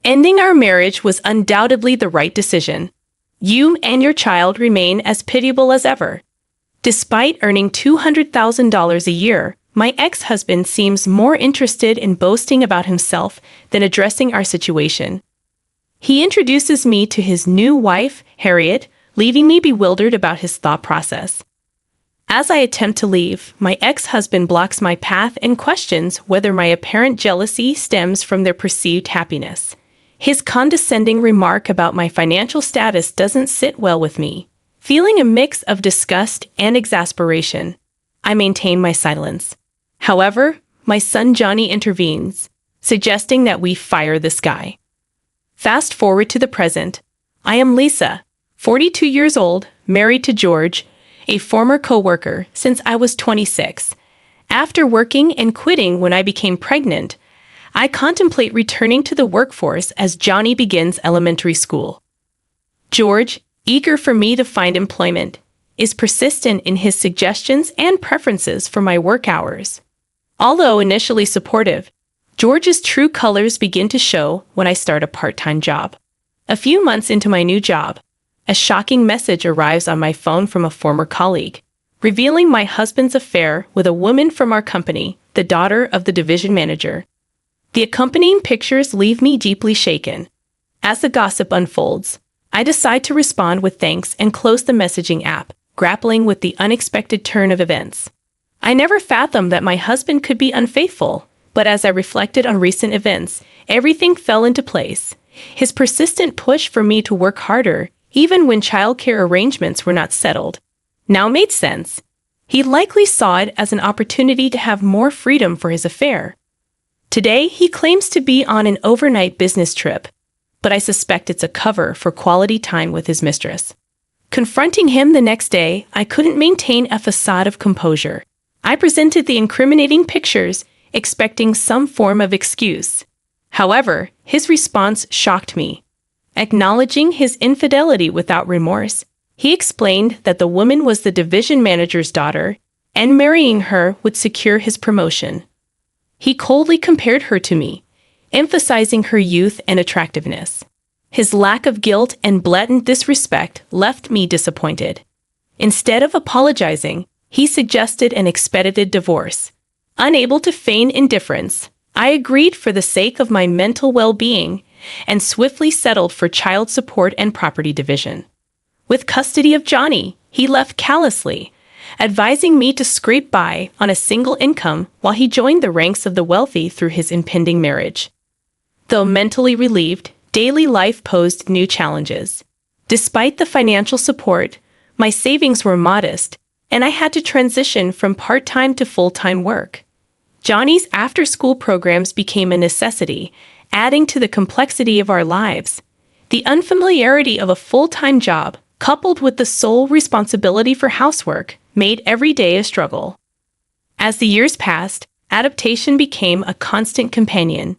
Ending our marriage was undoubtedly the right decision. You and your child remain as pitiable as ever. Despite earning $200,000 a year, my ex-husband seems more interested in boasting about himself than addressing our situation. He introduces me to his new wife, Harriet, leaving me bewildered about his thought process. As I attempt to leave, my ex-husband blocks my path and questions whether my apparent jealousy stems from their perceived happiness. His condescending remark about my financial status doesn't sit well with me. Feeling a mix of disgust and exasperation, I maintain my silence. However, my son Johnny intervenes, suggesting that we fire this guy. Fast forward to the present. I am Lisa, 42 years old, married to George, a former co-worker since I was 26. After working and quitting when I became pregnant, I contemplate returning to the workforce as Johnny begins elementary school. George, eager for me to find employment, is persistent in his suggestions and preferences for my work hours. Although initially supportive, George's true colors begin to show when I start a part-time job. A few months into my new job, a shocking message arrives on my phone from a former colleague, revealing my husband's affair with a woman from our company, the daughter of the division manager. The accompanying pictures leave me deeply shaken. As the gossip unfolds, I decide to respond with thanks and close the messaging app, grappling with the unexpected turn of events. I never fathomed that my husband could be unfaithful, but as I reflected on recent events, everything fell into place. His persistent push for me to work harder, even when childcare arrangements were not settled, now made sense. He likely saw it as an opportunity to have more freedom for his affair. Today, he claims to be on an overnight business trip, but I suspect it's a cover for quality time with his mistress. Confronting him the next day, I couldn't maintain a facade of composure. I presented the incriminating pictures, expecting some form of excuse. However, his response shocked me. Acknowledging his infidelity without remorse, he explained that the woman was the division manager's daughter, and marrying her would secure his promotion. He coldly compared her to me, emphasizing her youth and attractiveness. His lack of guilt and blatant disrespect left me disappointed. Instead of apologizing, he suggested an expedited divorce. Unable to feign indifference, I agreed for the sake of my mental well-being and swiftly settled for child support and property division. With custody of Johnny, he left callously, advising me to scrape by on a single income while he joined the ranks of the wealthy through his impending marriage. Though mentally relieved, daily life posed new challenges. Despite the financial support, my savings were modest, and I had to transition from part-time to full-time work. Johnny's after-school programs became a necessity, adding to the complexity of our lives. The unfamiliarity of a full-time job, coupled with the sole responsibility for housework, made every day a struggle. As the years passed, adaptation became a constant companion.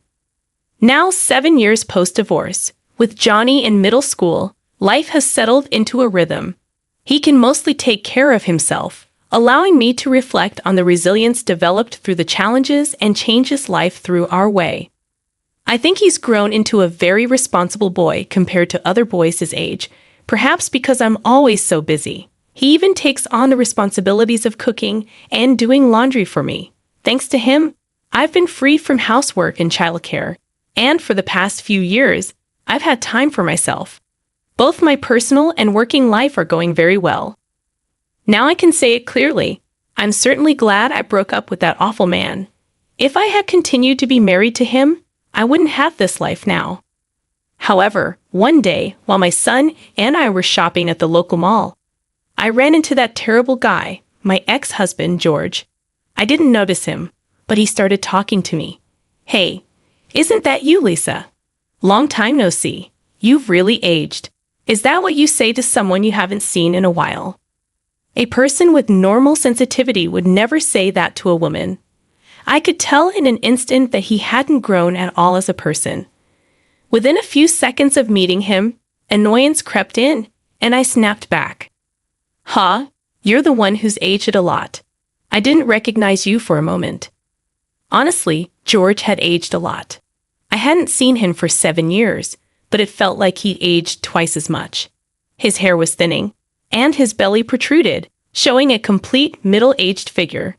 Now, 7 years post-divorce, with Johnny in middle school, life has settled into a rhythm. He can mostly take care of himself, allowing me to reflect on the resilience developed through the challenges and changes life threw our way. I think he's grown into a very responsible boy compared to other boys his age, perhaps because I'm always so busy. He even takes on the responsibilities of cooking and doing laundry for me. Thanks to him, I've been free from housework and childcare, and for the past few years, I've had time for myself. Both my personal and working life are going very well. Now I can say it clearly, I'm certainly glad I broke up with that awful man. If I had continued to be married to him, I wouldn't have this life now. However, one day, while my son and I were shopping at the local mall, I ran into that terrible guy, my ex-husband, George. I didn't notice him, but he started talking to me. "Hey, isn't that you, Lisa? Long time no see. You've really aged. Is that what you say to someone you haven't seen in a while?" A person with normal sensitivity would never say that to a woman. I could tell in an instant that he hadn't grown at all as a person. Within a few seconds of meeting him, annoyance crept in, and I snapped back. "Huh? You're the one who's aged a lot. I didn't recognize you for a moment." Honestly, George had aged a lot. I hadn't seen him for 7 years, but it felt like he'd aged twice as much. His hair was thinning, and his belly protruded, showing a complete middle-aged figure.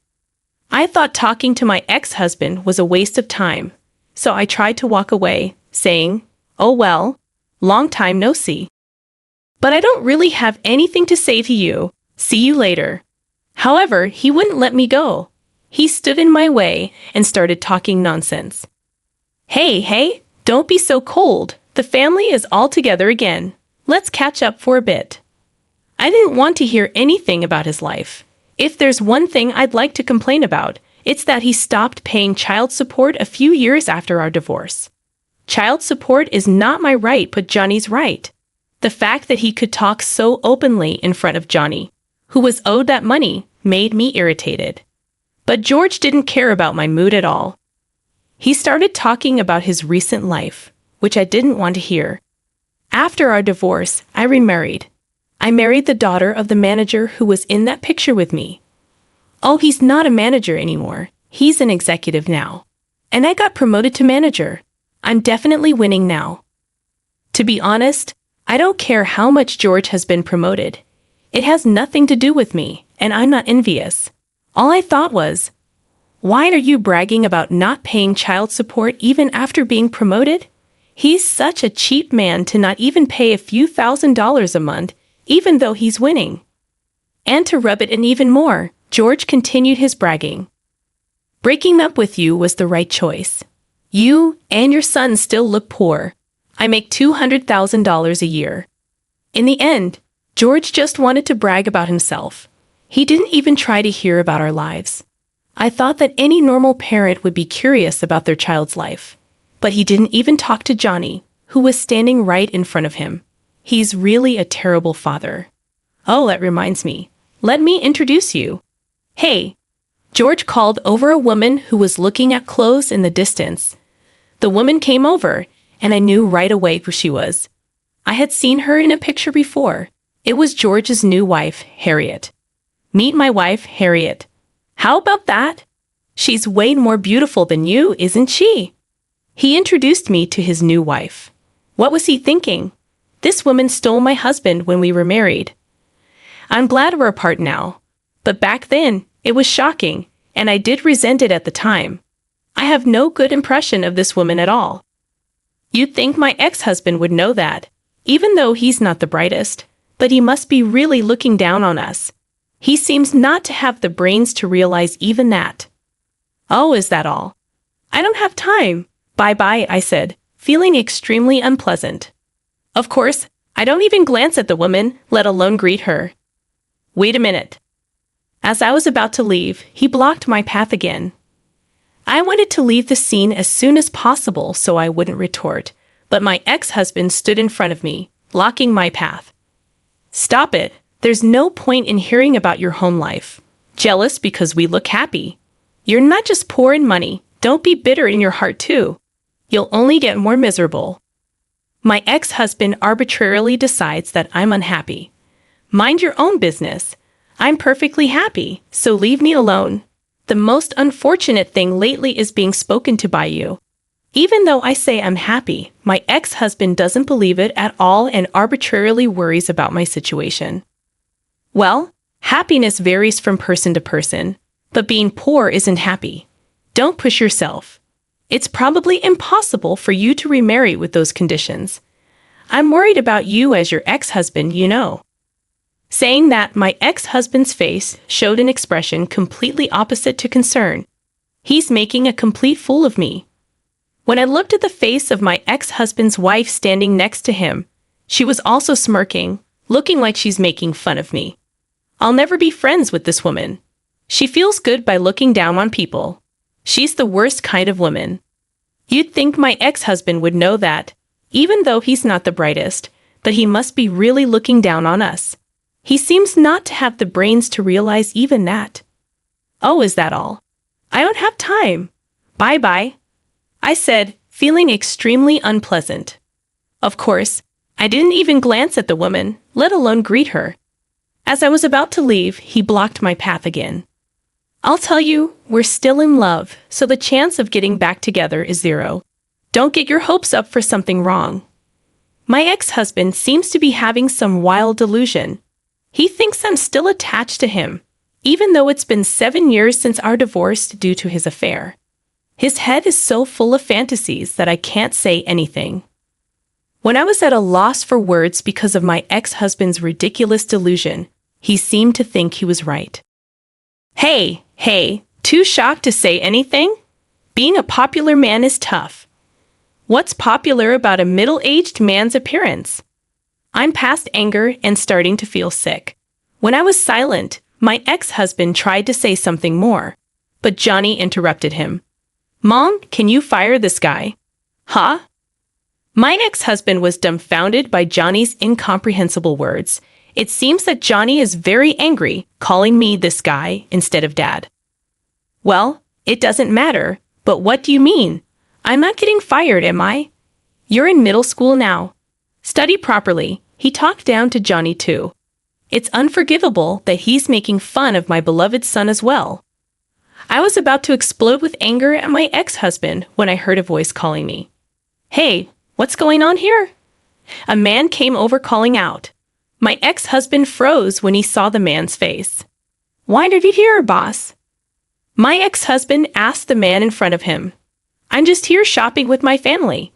I thought talking to my ex-husband was a waste of time, so I tried to walk away, saying, "Oh well, long time no see. But I don't really have anything to say to you. See you later." However, he wouldn't let me go. He stood in my way and started talking nonsense. Hey, don't be so cold. The family is all together again. Let's catch up for a bit." I didn't want to hear anything about his life. If there's one thing I'd like to complain about, it's that he stopped paying child support a few years after our divorce. Child support is not my right, but Johnny's right. The fact that he could talk so openly in front of Johnny, who was owed that money, made me irritated. But George didn't care about my mood at all. He started talking about his recent life, which I didn't want to hear. After our divorce, I remarried. I married the daughter of the manager who was in that picture with me. Oh, he's not a manager anymore. He's an executive now. And I got promoted to manager. I'm definitely winning now. To be honest, I don't care how much George has been promoted. It has nothing to do with me, and I'm not envious. All I thought was, why are you bragging about not paying child support even after being promoted? He's such a cheap man to not even pay a few $1,000s a month, even though he's winning. And to rub it in even more, George continued his bragging. Breaking up with you was the right choice. You and your son still look poor. I make $200,000 a year. In the end, George just wanted to brag about himself. He didn't even try to hear about our lives. I thought that any normal parent would be curious about their child's life. But he didn't even talk to Johnny, who was standing right in front of him. He's really a terrible father. Oh, that reminds me. Let me introduce you. Hey. George called over a woman who was looking at clothes in the distance. The woman came over, and I knew right away who she was. I had seen her in a picture before. It was George's new wife, Harriet. Meet my wife, Harriet. How about that? She's way more beautiful than you, isn't she? He introduced me to his new wife. What was he thinking? This woman stole my husband when we were married. I'm glad we're apart now. But back then, it was shocking, and I did resent it at the time. I have no good impression of this woman at all. You'd think my ex-husband would know that, even though he's not the brightest, but he must be really looking down on us. He seems not to have the brains to realize even that. Oh, is that all? I don't have time. Bye-bye, I said, feeling extremely unpleasant. Of course, I don't even glance at the woman, let alone greet her. Wait a minute. As I was about to leave, he blocked my path again. I wanted to leave the scene as soon as possible so I wouldn't retort, but my ex-husband stood in front of me, blocking my path. Stop it. There's no point in hearing about your home life. Jealous because we look happy. You're not just poor in money. Don't be bitter in your heart too. You'll only get more miserable. My ex-husband arbitrarily decides that I'm unhappy. Mind your own business. I'm perfectly happy, so leave me alone. The most unfortunate thing lately is being spoken to by you. Even though I say I'm happy, my ex-husband doesn't believe it at all and arbitrarily worries about my situation. Well, happiness varies from person to person, but being poor isn't happy. Don't push yourself. It's probably impossible for you to remarry with those conditions. I'm worried about you as your ex-husband, you know. Saying that, my ex-husband's face showed an expression completely opposite to concern. He's making a complete fool of me. When I looked at the face of my ex-husband's wife standing next to him, she was also smirking, looking like she's making fun of me. I'll never be friends with this woman. She feels good by looking down on people. She's the worst kind of woman. You'd think my ex-husband would know that, even though he's not the brightest, but he must be really looking down on us. He seems not to have the brains to realize even that. Oh, is that all? I don't have time. Bye-bye, I said, feeling extremely unpleasant. Of course, I didn't even glance at the woman, let alone greet her. As I was about to leave, he blocked my path again. I'll tell you, we're still in love, so the chance of getting back together is 0. Don't get your hopes up for something wrong. My ex-husband seems to be having some wild delusion. He thinks I'm still attached to him, even though it's been 7 years since our divorce due to his affair. His head is so full of fantasies that I can't say anything. When I was at a loss for words because of my ex-husband's ridiculous delusion, he seemed to think he was right. Hey, too shocked to say anything? Being a popular man is tough. What's popular about a middle-aged man's appearance? I'm past anger and starting to feel sick. When I was silent, my ex-husband tried to say something more, but Johnny interrupted him. Mom, can you fire this guy? Huh? My ex-husband was dumbfounded by Johnny's incomprehensible words. It seems that Johnny is very angry, calling me this guy instead of Dad. Well, it doesn't matter, but what do you mean? I'm not getting fired, am I? You're in middle school now. Study properly. He talked down to Johnny too. It's unforgivable that he's making fun of my beloved son as well. I was about to explode with anger at my ex-husband when I heard a voice calling me. Hey, what's going on here? A man came over calling out. My ex-husband froze when he saw the man's face. Why are you here, boss? My ex-husband asked the man in front of him. I'm just here shopping with my family.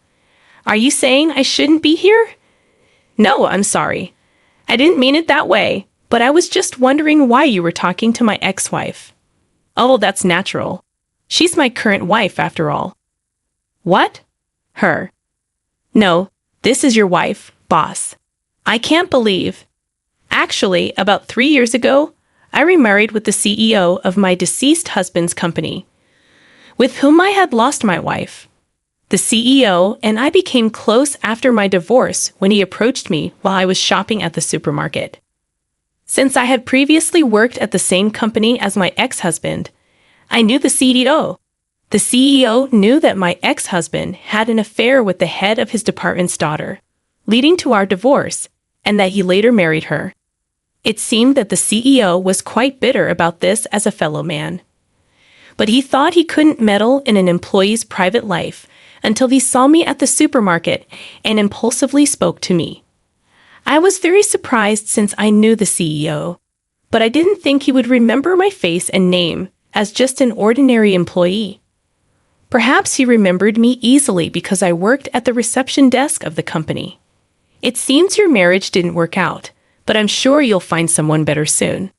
Are you saying I shouldn't be here? No, I'm sorry. I didn't mean it that way, but I was just wondering why you were talking to my ex-wife. Oh, that's natural. She's my current wife, after all. What? Her. No, this is your wife, boss. I can't believe. Actually, about 3 years ago, I remarried with the CEO of my deceased husband's company, with whom I had lost my wife. The CEO and I became close after my divorce when he approached me while I was shopping at the supermarket. Since I had previously worked at the same company as my ex-husband, I knew the CEO. The CEO knew that my ex-husband had an affair with the head of his department's daughter, leading to our divorce, and that he later married her. It seemed that the CEO was quite bitter about this as a fellow man. But he thought he couldn't meddle in an employee's private life until he saw me at the supermarket and impulsively spoke to me. I was very surprised since I knew the CEO, but I didn't think he would remember my face and name as just an ordinary employee. Perhaps he remembered me easily because I worked at the reception desk of the company. It seems your marriage didn't work out, but I'm sure you'll find someone better soon.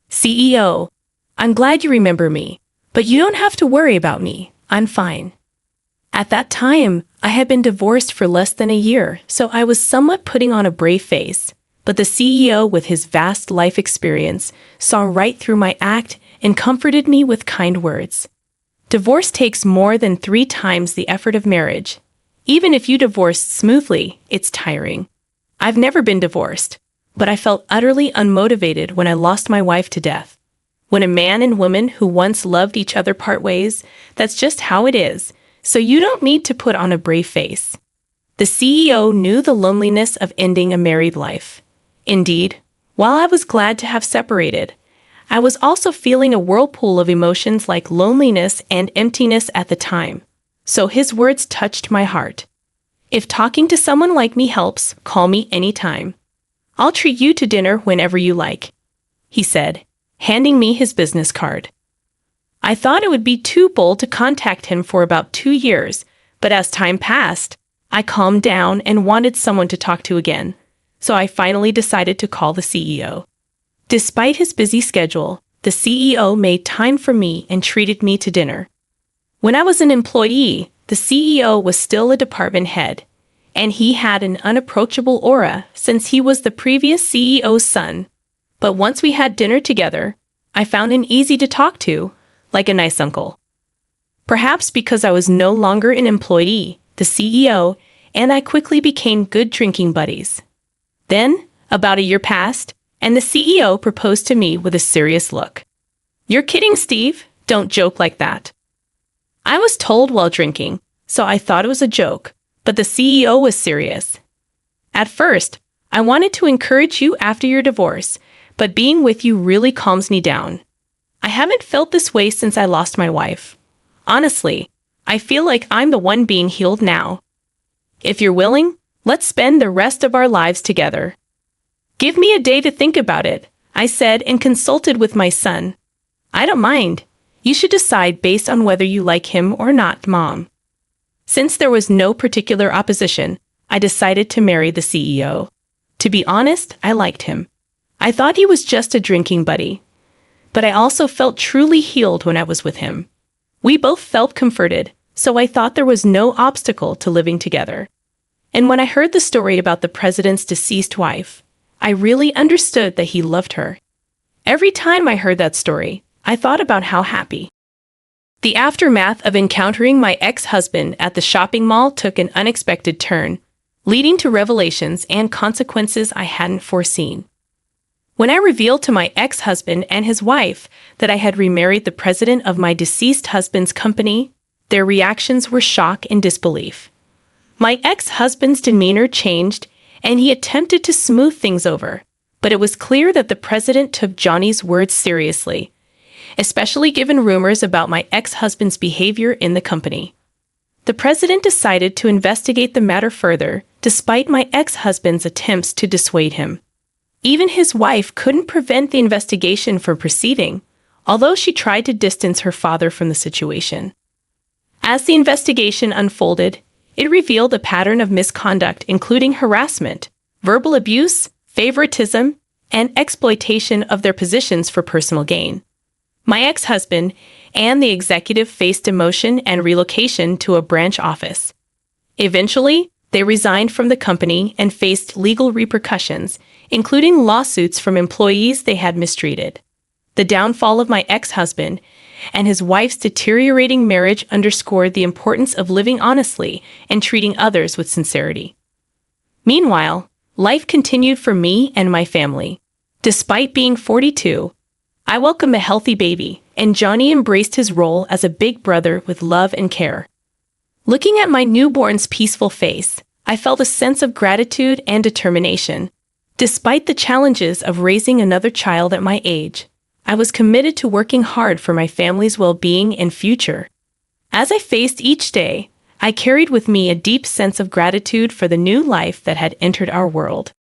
CEO, I'm glad you remember me, but you don't have to worry about me. I'm fine. At that time, I had been divorced for less than a year, so I was somewhat putting on a brave face. But the CEO, with his vast life experience, saw right through my act and comforted me with kind words. Divorce takes more than 3 times the effort of marriage. Even if you divorce smoothly, it's tiring. I've never been divorced, but I felt utterly unmotivated when I lost my wife to death. When a man and woman who once loved each other part ways, that's just how it is, so you don't need to put on a brave face. The CEO knew the loneliness of ending a married life. Indeed, while I was glad to have separated, I was also feeling a whirlpool of emotions like loneliness and emptiness at the time. So his words touched my heart. If talking to someone like me helps, call me anytime. I'll treat you to dinner whenever you like, he said, handing me his business card. I thought it would be too bold to contact him for about 2 years, but as time passed, I calmed down and wanted someone to talk to again, so I finally decided to call the CEO. Despite his busy schedule, the CEO made time for me and treated me to dinner. When I was an employee, the CEO was still a department head, and he had an unapproachable aura since he was the previous CEO's son. But once we had dinner together, I found him easy to talk to, like a nice uncle. Perhaps because I was no longer an employee, the CEO and I quickly became good drinking buddies. Then, about a year passed, and the CEO proposed to me with a serious look. You're kidding, Steve? Don't joke like that. I was told while drinking, so I thought it was a joke, but the CEO was serious. At first, I wanted to encourage you after your divorce, but being with you really calms me down. I haven't felt this way since I lost my wife. Honestly, I feel like I'm the one being healed now. If you're willing, let's spend the rest of our lives together. Give me a day to think about it, I said and consulted with my son. I don't mind. You should decide based on whether you like him or not, Mom. Since there was no particular opposition, I decided to marry the CEO. To be honest, I liked him. I thought he was just a drinking buddy. But I also felt truly healed when I was with him. We both felt comforted, so I thought there was no obstacle to living together. And when I heard the story about the president's deceased wife, I really understood that he loved her. Every time I heard that story, I thought about how happy. The aftermath of encountering my ex-husband at the shopping mall took an unexpected turn, leading to revelations and consequences I hadn't foreseen. When I revealed to my ex-husband and his wife that I had remarried the president of my deceased husband's company, their reactions were shock and disbelief. My ex-husband's demeanor changed, and he attempted to smooth things over, but it was clear that the president took Johnny's words seriously, especially given rumors about my ex-husband's behavior in the company. The president decided to investigate the matter further, despite my ex-husband's attempts to dissuade him. Even his wife couldn't prevent the investigation from proceeding, although she tried to distance her father from the situation. As the investigation unfolded, it revealed a pattern of misconduct including harassment, verbal abuse, favoritism, and exploitation of their positions for personal gain. My ex-husband and the executive faced demotion and relocation to a branch office. Eventually, they resigned from the company and faced legal repercussions, including lawsuits from employees they had mistreated. The downfall of my ex-husband and his wife's deteriorating marriage underscored the importance of living honestly and treating others with sincerity. Meanwhile, life continued for me and my family. Despite being 42, I welcomed a healthy baby, and Johnny embraced his role as a big brother with love and care. Looking at my newborn's peaceful face, I felt a sense of gratitude and determination. Despite the challenges of raising another child at my age, I was committed to working hard for my family's well-being and future. As I faced each day, I carried with me a deep sense of gratitude for the new life that had entered our world.